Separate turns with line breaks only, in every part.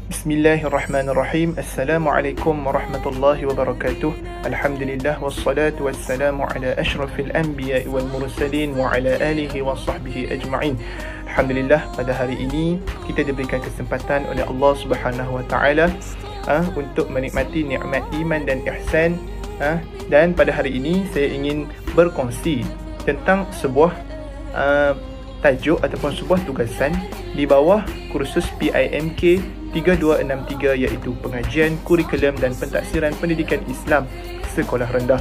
Bismillahirrahmanirrahim. Assalamualaikum warahmatullahi wabarakatuh. Alhamdulillah wassalatu wassalamu ala asyrafil anbiya'i wal mursalin wa ala alihi wa sahbihi ajma'in. Alhamdulillah, pada hari ini kita diberikan kesempatan oleh Allah Subhanahu wa taala untuk menikmati nikmat iman dan ihsan. Dan pada hari ini saya ingin berkongsi tentang sebuah tajuk ataupun sebuah tugasan di bawah kursus PIMK 3263, iaitu pengajian kurikulum dan pentaksiran pendidikan Islam sekolah rendah.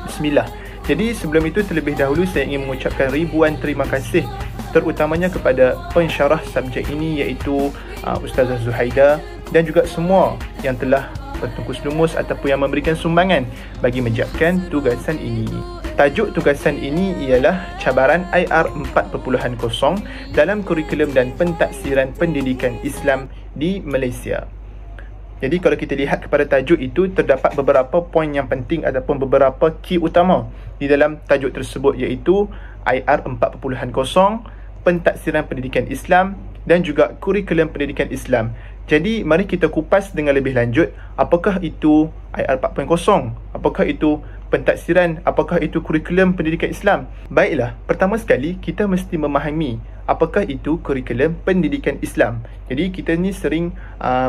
Bismillah. Jadi sebelum itu, terlebih dahulu saya ingin mengucapkan ribuan terima kasih terutamanya kepada pensyarah subjek ini, iaitu Ustazah Zuhaida, dan juga semua yang telah bertungkus lumus ataupun yang memberikan sumbangan bagi menyiapkan tugasan ini. Tajuk tugasan ini ialah cabaran IR 4.0 dalam kurikulum dan pentaksiran pendidikan Islam di Malaysia. Jadi kalau kita lihat kepada tajuk itu, terdapat beberapa poin yang penting ataupun beberapa key utama di dalam tajuk tersebut, iaitu IR 4.0, pentaksiran pendidikan Islam dan juga kurikulum pendidikan Islam. Jadi mari kita kupas dengan lebih lanjut, apakah itu IR 4.0, apakah itu pentaksiran, apakah itu kurikulum pendidikan Islam. Baiklah, pertama sekali kita mesti memahami apakah itu kurikulum pendidikan Islam. Jadi kita ni sering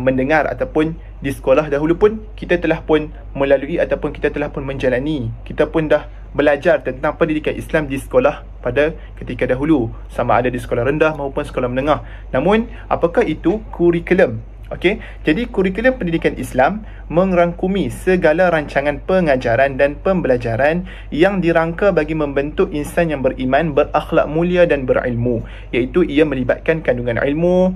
mendengar ataupun di sekolah dahulu pun kita telah pun melalui ataupun kita telah pun menjalani, kita pun dah belajar tentang pendidikan Islam di sekolah pada ketika dahulu, sama ada di sekolah rendah maupun sekolah menengah. Namun apakah itu kurikulum? Okey, jadi kurikulum pendidikan Islam merangkumi segala rancangan pengajaran dan pembelajaran yang dirangka bagi membentuk insan yang beriman, berakhlak mulia dan berilmu, iaitu ia melibatkan kandungan ilmu,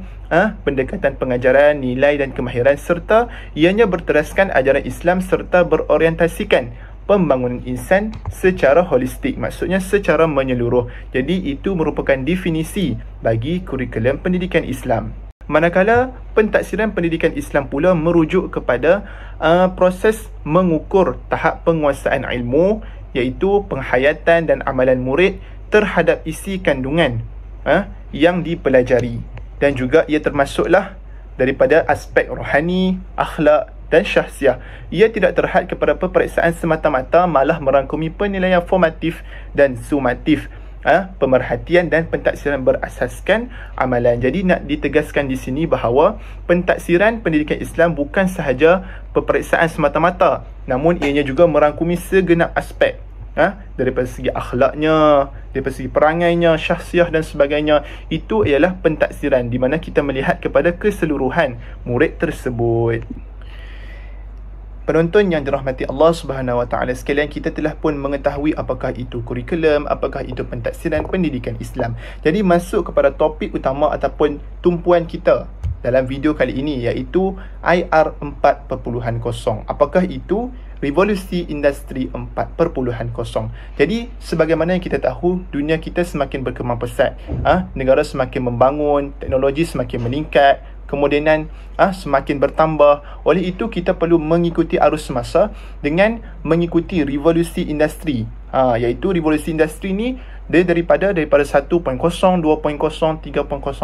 pendekatan pengajaran, nilai dan kemahiran, serta ianya berteraskan ajaran Islam serta berorientasikan pembangunan insan secara holistik, maksudnya secara menyeluruh. Jadi itu merupakan definisi bagi kurikulum pendidikan Islam. Manakala pentaksiran pendidikan Islam pula merujuk kepada proses mengukur tahap penguasaan ilmu, iaitu penghayatan dan amalan murid terhadap isi kandungan yang dipelajari, dan juga ia termasuklah daripada aspek rohani, akhlak dan syahsiah. Ia tidak terhad kepada peperiksaan semata-mata, malah merangkumi penilaian formatif dan sumatif, pemerhatian dan pentaksiran berasaskan amalan. Jadi nak ditegaskan di sini bahawa pentaksiran pendidikan Islam bukan sahaja peperiksaan semata-mata, namun ianya juga merangkumi segenap aspek, daripada segi akhlaknya, daripada segi perangainya, syahsiah dan sebagainya. Itu ialah pentaksiran, di mana kita melihat kepada keseluruhan murid tersebut. Penonton yang dirahmati Allah Subhanahu Wa Taala sekalian, kita telah pun mengetahui apakah itu kurikulum, apakah itu pentaksiran pendidikan Islam. Jadi masuk kepada topik utama ataupun tumpuan kita dalam video kali ini, iaitu IR 4.0. Apakah itu revolusi industri 4.0? Jadi sebagaimana yang kita tahu, dunia kita semakin berkembang pesat, negara semakin membangun, teknologi semakin meningkat, kemodenan semakin bertambah. Oleh itu kita perlu mengikuti arus semasa dengan mengikuti revolusi industri. Iaitu revolusi industri ni dia daripada 1.0, 2.0, 3.0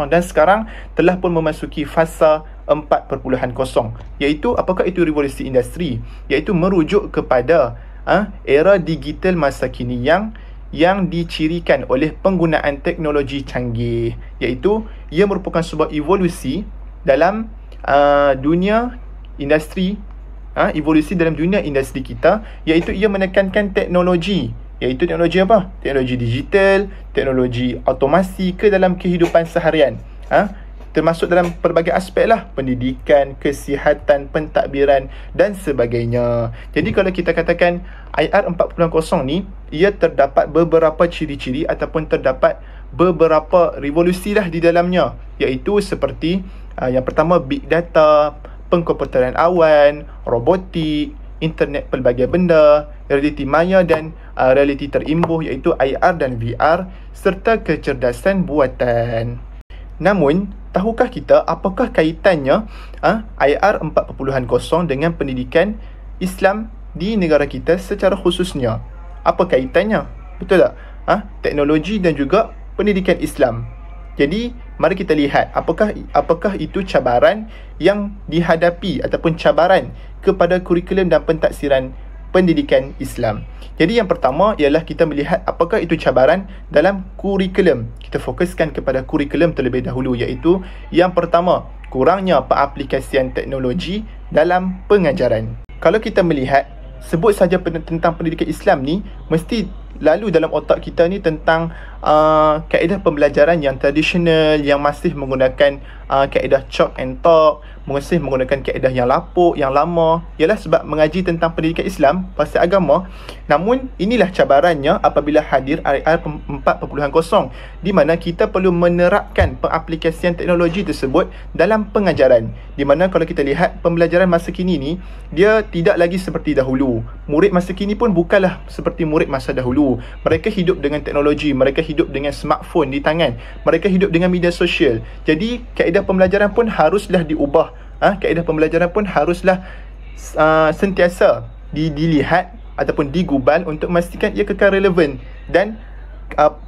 dan sekarang telah pun memasuki fasa 4.0. Iaitu apakah itu revolusi industri? Iaitu merujuk kepada era digital masa kini yang dicirikan oleh penggunaan teknologi canggih. Iaitu ia merupakan sebuah evolusi dalam dunia industri, evolusi dalam dunia industri kita, iaitu ia menekankan teknologi. Iaitu teknologi apa? Teknologi digital, teknologi automasi ke dalam kehidupan seharian, termasuk dalam pelbagai aspek lah, pendidikan, kesihatan, pentadbiran dan sebagainya. Jadi kalau kita katakan IR 4.0 ni, ia terdapat beberapa ciri-ciri ataupun terdapat beberapa revolusi lah di dalamnya, iaitu seperti yang pertama, big data, pengkomputeran awan, robotik, internet pelbagai benda, realiti maya dan realiti terimbuh, iaitu IR dan VR, serta kecerdasan buatan. Namun, tahukah kita apakah kaitannya IR 4.0 dengan pendidikan Islam di negara kita secara khususnya? Apa kaitannya? Betul tak? Teknologi dan juga pendidikan Islam. Jadi mari kita lihat apakah itu cabaran yang dihadapi ataupun cabaran kepada kurikulum dan pentaksiran pendidikan Islam. Jadi yang pertama ialah kita melihat apakah itu cabaran dalam kurikulum. Kita fokuskan kepada kurikulum terlebih dahulu, iaitu yang pertama, kurangnya pengaplikasian teknologi dalam pengajaran. Kalau kita melihat sebut saja tentang pendidikan Islam ni, mesti lalu dalam otak kita ni tentang kaedah pembelajaran yang tradisional, yang masih menggunakan kaedah chalk and talk, masih menggunakan kaedah yang lapuk, yang lama. Ialah sebab mengaji tentang pendidikan Islam, pasal agama. Namun inilah cabarannya apabila hadir IR 4.0, di mana kita perlu menerapkan pengaplikasian teknologi tersebut dalam pengajaran. Di mana kalau kita lihat pembelajaran masa kini ni, dia tidak lagi seperti dahulu. Murid masa kini pun bukanlah seperti murid masa dahulu. Mereka hidup dengan teknologi, mereka hidup dengan smartphone di tangan, mereka hidup dengan media sosial. Jadi kaedah pembelajaran pun haruslah diubah. Kaedah pembelajaran pun haruslah sentiasa dilihat ataupun digubal untuk memastikan ia kekal relevan, dan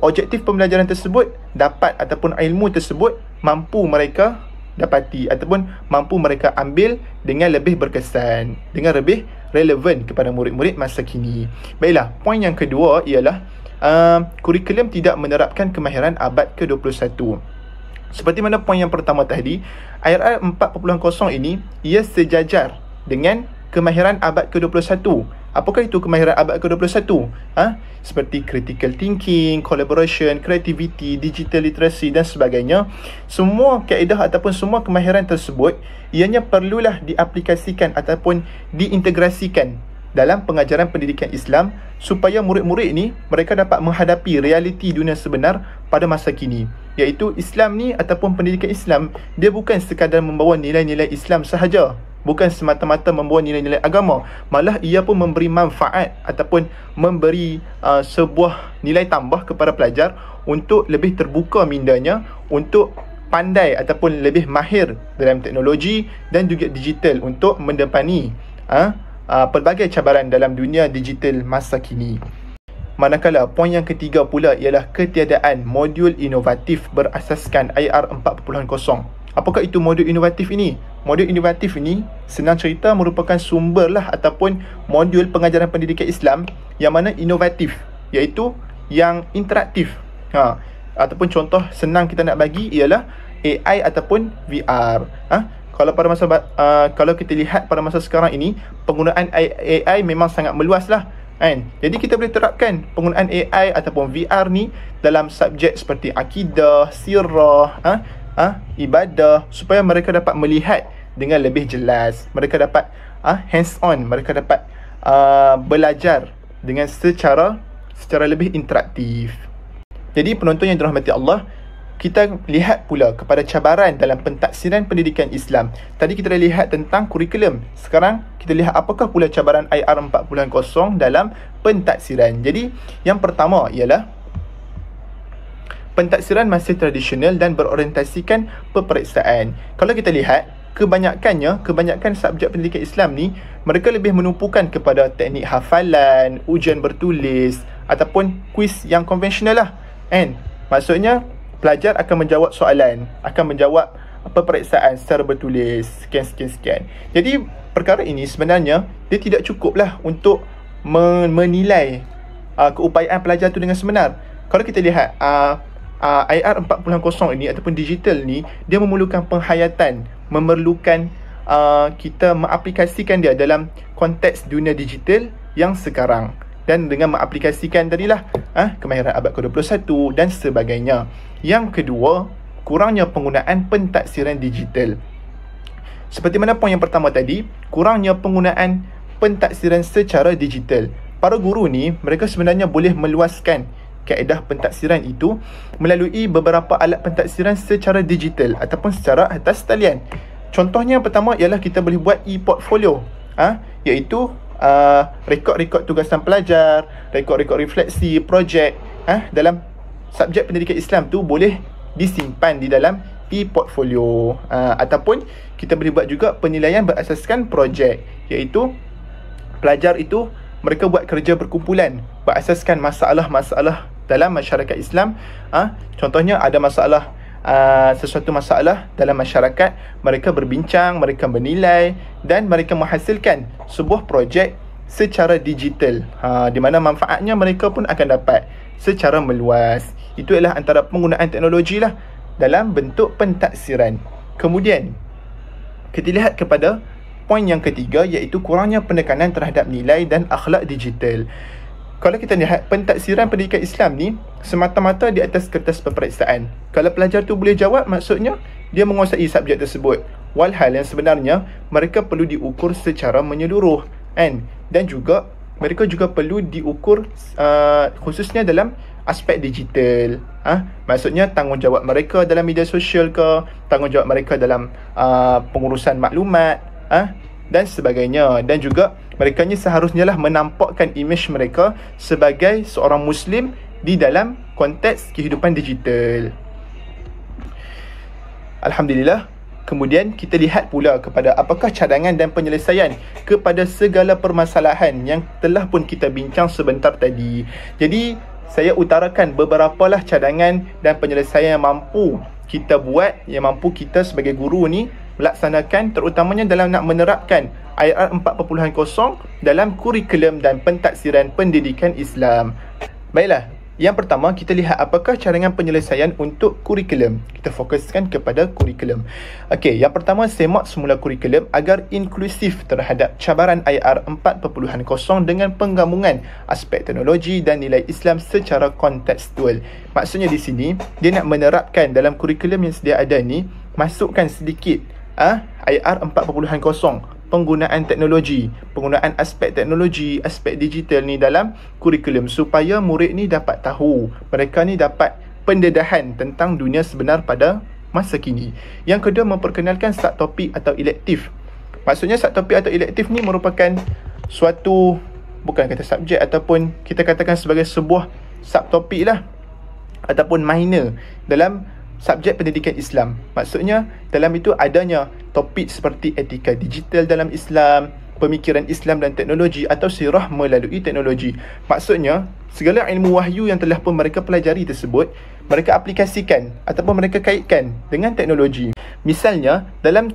objektif pembelajaran tersebut dapat ataupun ilmu tersebut mampu mereka dapati ataupun mampu mereka ambil dengan lebih berkesan, dengan lebih relevan kepada murid-murid masa kini. Baiklah, poin yang kedua ialah kurikulum tidak menerapkan kemahiran abad ke-21. Seperti mana poin yang pertama tadi, IRR 4.0 ini ia sejajar dengan kemahiran abad ke-21. Apakah itu kemahiran abad ke-21? Seperti critical thinking, collaboration, creativity, digital literacy dan sebagainya. Semua kaedah ataupun semua kemahiran tersebut ianya perlulah diaplikasikan ataupun diintegrasikan dalam pengajaran pendidikan Islam, supaya murid-murid ni mereka dapat menghadapi realiti dunia sebenar pada masa kini. Iaitu Islam ni ataupun pendidikan Islam, dia bukan sekadar membawa nilai-nilai Islam sahaja, bukan semata-mata membawa nilai-nilai agama, malah ia pun memberi manfaat ataupun memberi sebuah nilai tambah kepada pelajar untuk lebih terbuka mindanya, untuk pandai ataupun lebih mahir dalam teknologi dan juga digital untuk mendepani pelbagai cabaran dalam dunia digital masa kini. Manakala poin yang ketiga pula ialah ketiadaan modul inovatif berasaskan IR 4.0. Apakah itu modul inovatif ini? Modul inovatif ini senang cerita merupakan sumberlah ataupun modul pengajaran pendidikan Islam yang mana inovatif, iaitu yang interaktif. Ataupun contoh senang kita nak bagi ialah AI ataupun VR. Kalau kita lihat pada masa sekarang ini, penggunaan AI memang sangat meluas lah, kan? Jadi kita boleh terapkan penggunaan AI ataupun VR ni dalam subjek seperti akidah, sirah, ibadah, supaya mereka dapat melihat dengan lebih jelas. Mereka dapat hands on, mereka dapat belajar dengan secara lebih interaktif. Jadi penonton yang dirahmati Allah, kita lihat pula kepada cabaran dalam pentaksiran pendidikan Islam. Tadi kita dah lihat tentang kurikulum. Sekarang kita lihat apakah pula cabaran IR 4.0 dalam pentaksiran. Jadi yang pertama ialah pentaksiran masih tradisional dan berorientasikan peperiksaan. Kalau kita lihat, kebanyakan subjek pendidikan Islam ni, mereka lebih menumpukan kepada teknik hafalan, ujian bertulis ataupun kuis yang konvensional lah, kan? Maksudnya pelajar akan menjawab soalan, akan menjawab peperiksaan secara bertulis, sekian. Jadi perkara ini sebenarnya dia tidak cukuplah untuk menilai keupayaan pelajar tu dengan sebenar. Kalau kita lihat IR 4.0 ini ataupun digital ni, dia memerlukan penghayatan, memerlukan kita mengaplikasikan dia dalam konteks dunia digital yang sekarang, dan dengan mengaplikasikan tadilah kemahiran abad ke-21 dan sebagainya. Yang kedua, kurangnya penggunaan pentaksiran digital. Seperti mana poin yang pertama tadi, kurangnya penggunaan pentaksiran secara digital. Para guru ni, mereka sebenarnya boleh meluaskan kaedah pentaksiran itu melalui beberapa alat pentaksiran secara digital ataupun secara atas talian. Contohnya yang pertama ialah kita boleh buat e-portfolio, iaitu rekod-rekod tugasan pelajar, rekod-rekod refleksi, projek dalam subjek pendidikan Islam tu boleh disimpan di dalam e-portfolio. Ataupun kita boleh buat juga penilaian berasaskan projek, iaitu pelajar itu mereka buat kerja berkumpulan berasaskan masalah-masalah dalam masyarakat Islam. Contohnya ada masalah sesuatu masalah dalam masyarakat, mereka berbincang, mereka menilai dan mereka menghasilkan sebuah projek secara digital, di mana manfaatnya mereka pun akan dapat secara meluas. Itu adalah antara penggunaan teknologi lah dalam bentuk pentaksiran. Kemudian kita lihat kepada poin yang ketiga, iaitu kurangnya penekanan terhadap nilai dan akhlak digital. Kalau kita lihat pentaksiran pendidikan Islam ni semata-mata di atas kertas peperiksaan. Kalau pelajar tu boleh jawab, maksudnya dia menguasai subjek tersebut. Walhal yang sebenarnya mereka perlu diukur secara menyeluruh, kan? Dan juga mereka juga perlu diukur khususnya dalam aspek digital. Maksudnya tanggungjawab mereka dalam media sosial ke, tanggungjawab mereka dalam pengurusan maklumat, dan sebagainya. Dan juga mereka ni seharusnya lah menampakkan imej mereka sebagai seorang Muslim di dalam konteks kehidupan digital. Alhamdulillah. Kemudian kita lihat pula kepada apakah cadangan dan penyelesaian kepada segala permasalahan yang telah pun kita bincang sebentar tadi. Jadi saya utarakan beberapa lah cadangan dan penyelesaian yang mampu kita buat, yang mampu kita sebagai guru ni melaksanakan, terutamanya dalam nak menerapkan IR 4.0 dalam kurikulum dan pentaksiran pendidikan Islam. Baiklah, yang pertama kita lihat apakah cadangan penyelesaian untuk kurikulum. Kita fokuskan kepada kurikulum. Okey, yang pertama, semak semula kurikulum agar inklusif terhadap cabaran IR 4.0 dengan penggabungan aspek teknologi dan nilai Islam secara kontekstual. Maksudnya di sini dia nak menerapkan dalam kurikulum yang sedia ada ni, masukkan sedikit IR 4.0, penggunaan teknologi, penggunaan aspek teknologi, aspek digital ni dalam kurikulum, supaya murid ni dapat tahu, mereka ni dapat pendedahan tentang dunia sebenar pada masa kini. Yang kedua, memperkenalkan subtopik atau elektif. Maksudnya subtopik atau elektif ni merupakan suatu, bukan kata subjek, ataupun kita katakan sebagai sebuah subtopik lah, ataupun minor dalam subjek pendidikan Islam. Maksudnya dalam itu adanya topik seperti etika digital dalam Islam, pemikiran Islam dan teknologi, atau sirah melalui teknologi. Maksudnya segala ilmu wahyu yang telah pun mereka pelajari tersebut, mereka aplikasikan ataupun mereka kaitkan dengan teknologi. Misalnya dalam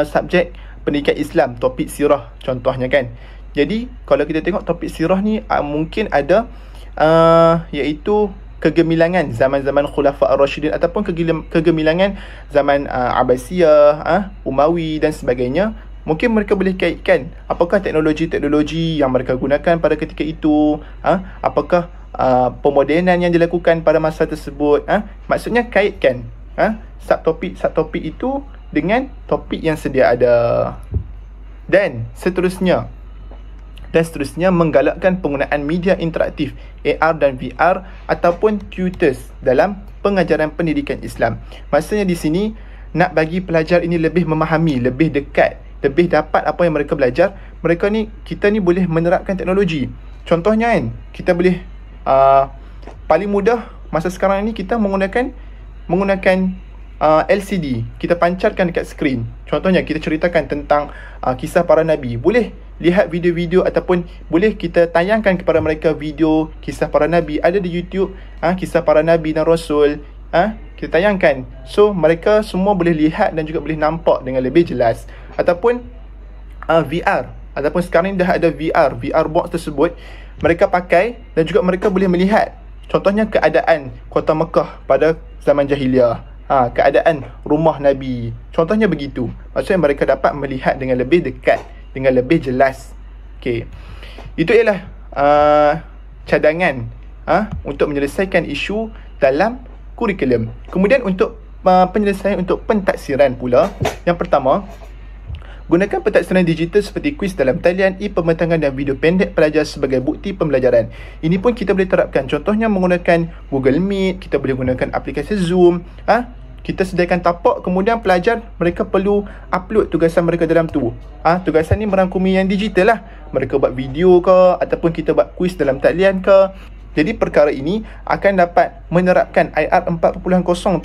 subjek pendidikan Islam, topik sirah contohnya, kan. Jadi kalau kita tengok topik sirah ni, mungkin ada iaitu kegemilangan zaman-zaman Khulafa Ar-Rashidin, ataupun kegemilangan zaman Abbasiyah, Umawi dan sebagainya. Mungkin mereka boleh kaitkan apakah teknologi-teknologi yang mereka gunakan pada ketika itu, apakah pemodenan yang dilakukan pada masa tersebut. Maksudnya kaitkan subtopik itu dengan topik yang sedia ada. Dan seterusnya menggalakkan penggunaan media interaktif, AR dan VR ataupun tutors dalam pengajaran pendidikan Islam. Maksudnya di sini nak bagi pelajar ini lebih memahami, lebih dekat, lebih dapat apa yang mereka belajar. Kita ni boleh menerapkan teknologi. Contohnya kan, kita boleh paling mudah masa sekarang ni kita menggunakan LCD, kita pancarkan dekat skrin. Contohnya kita ceritakan tentang kisah para Nabi. Boleh lihat video-video ataupun boleh kita tayangkan kepada mereka video kisah para Nabi. Ada di YouTube kisah para Nabi dan Rasul. Kita tayangkan. So mereka semua boleh lihat dan juga boleh nampak dengan lebih jelas. Ataupun VR. Ataupun sekarang ni dah ada VR box tersebut. Mereka pakai dan juga mereka boleh melihat. Contohnya keadaan kota Mekah pada zaman jahiliah. Keadaan rumah Nabi. Contohnya begitu. Maksudnya mereka dapat melihat dengan lebih dekat, dengan lebih jelas. Okey. Itu ialah cadangan untuk menyelesaikan isu dalam kurikulum. Kemudian untuk penyelesaian untuk pentaksiran pula. Yang pertama, gunakan pentaksiran digital seperti kuis dalam talian, pembentangan dan video pendek pelajar sebagai bukti pembelajaran. Ini pun kita boleh terapkan. Contohnya menggunakan Google Meet, kita boleh gunakan aplikasi Zoom. Kita sediakan tapak, kemudian pelajar mereka perlu upload tugasan mereka dalam tu. Tugasan ni merangkumi yang digital lah. Mereka buat video ke, ataupun kita buat kuis dalam talian ke. Jadi perkara ini akan dapat menerapkan IR 4.0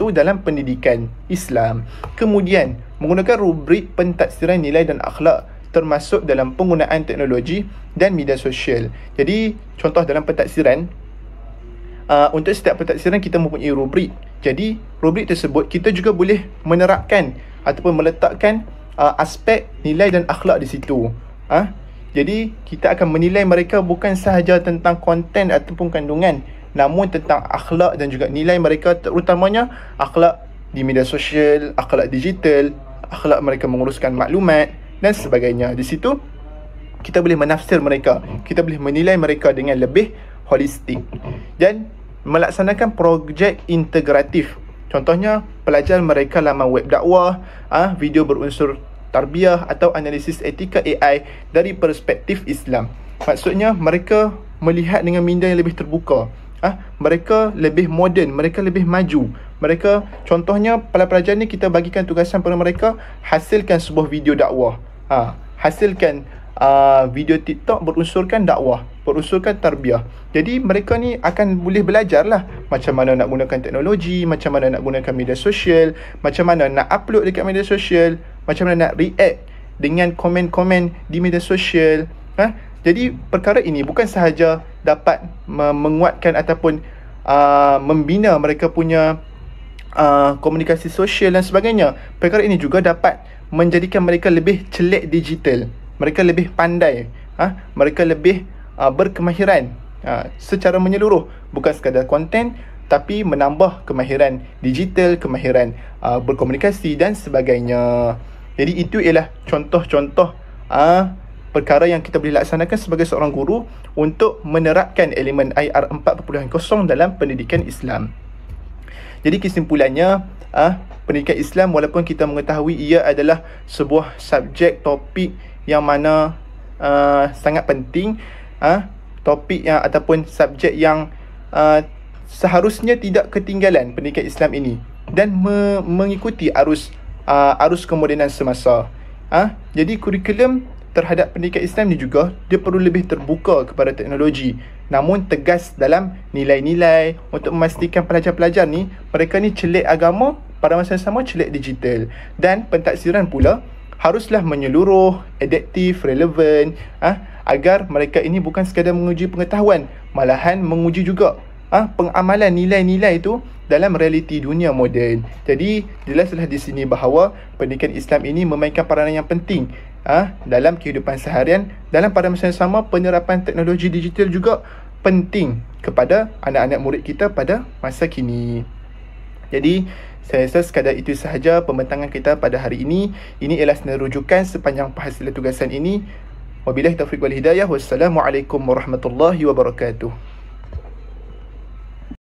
tu dalam pendidikan Islam. Kemudian menggunakan rubrik pentaksiran nilai dan akhlak, termasuk dalam penggunaan teknologi dan media sosial. Jadi contoh dalam pentaksiran, untuk setiap pentaksiran kita mempunyai rubrik. Jadi rubrik tersebut kita juga boleh menerapkan ataupun meletakkan aspek nilai dan akhlak di situ. Jadi kita akan menilai mereka bukan sahaja tentang konten ataupun kandungan, namun tentang akhlak dan juga nilai mereka, terutamanya akhlak di media sosial, akhlak digital, akhlak mereka menguruskan maklumat dan sebagainya. Di situ kita boleh menafsir mereka, kita boleh menilai mereka dengan lebih holistik dan melaksanakan projek integratif. Contohnya pelajar mereka laman web dakwah, video berunsur tarbiyah atau analisis etika AI dari perspektif Islam. Maksudnya mereka melihat dengan minda yang lebih terbuka. Mereka lebih moden, mereka lebih maju. Mereka, contohnya pelajar ni kita bagikan tugasan kepada mereka, hasilkan sebuah video dakwah. Hasilkan video TikTok berunsurkan dakwah, berunsurkan tarbiyah. Jadi mereka ni akan boleh belajar lah macam mana nak gunakan teknologi, macam mana nak gunakan media sosial, macam mana nak upload dekat media sosial, macam mana nak react dengan komen-komen di media sosial. Jadi perkara ini bukan sahaja dapat menguatkan ataupun membina mereka punya komunikasi sosial dan sebagainya. Perkara ini juga dapat menjadikan mereka lebih celik digital. Mereka lebih pandai, mereka lebih berkemahiran secara menyeluruh, bukan sekadar konten, tapi menambah kemahiran digital, kemahiran berkomunikasi dan sebagainya. Jadi itu ialah contoh-contoh perkara yang kita boleh laksanakan sebagai seorang guru untuk menerapkan elemen IR 4.0 dalam pendidikan Islam. Jadi kesimpulannya, pendidikan Islam, walaupun kita mengetahui ia adalah sebuah subjek topik yang mana sangat penting, topik yang ataupun subjek yang seharusnya tidak ketinggalan pendidikan Islam ini dan mengikuti arus kemodenan semasa. Jadi kurikulum terhadap pendidikan Islam ni juga dia perlu lebih terbuka kepada teknologi, namun tegas dalam nilai-nilai untuk memastikan pelajar-pelajar ni, mereka ni celik agama, pada masa yang sama celik digital, dan pentaksiran pula haruslah menyeluruh, adaptif, relevan, agar mereka ini bukan sekadar menguji pengetahuan, malahan menguji juga pengamalan nilai-nilai itu dalam realiti dunia moden. Jadi jelaslah di sini bahawa pendidikan Islam ini memainkan peranan yang penting dalam kehidupan seharian, dalam pada masa yang sama penerapan teknologi digital juga penting kepada anak-anak murid kita pada masa kini. Jadi saya rasa sekadar itu sahaja pembentangan kita pada hari ini. Ini ialah senarai rujukan sepanjang penghasilan tugasan ini. Wabillahi taufiq wal hidayah. Wassalamualaikum warahmatullahi wabarakatuh.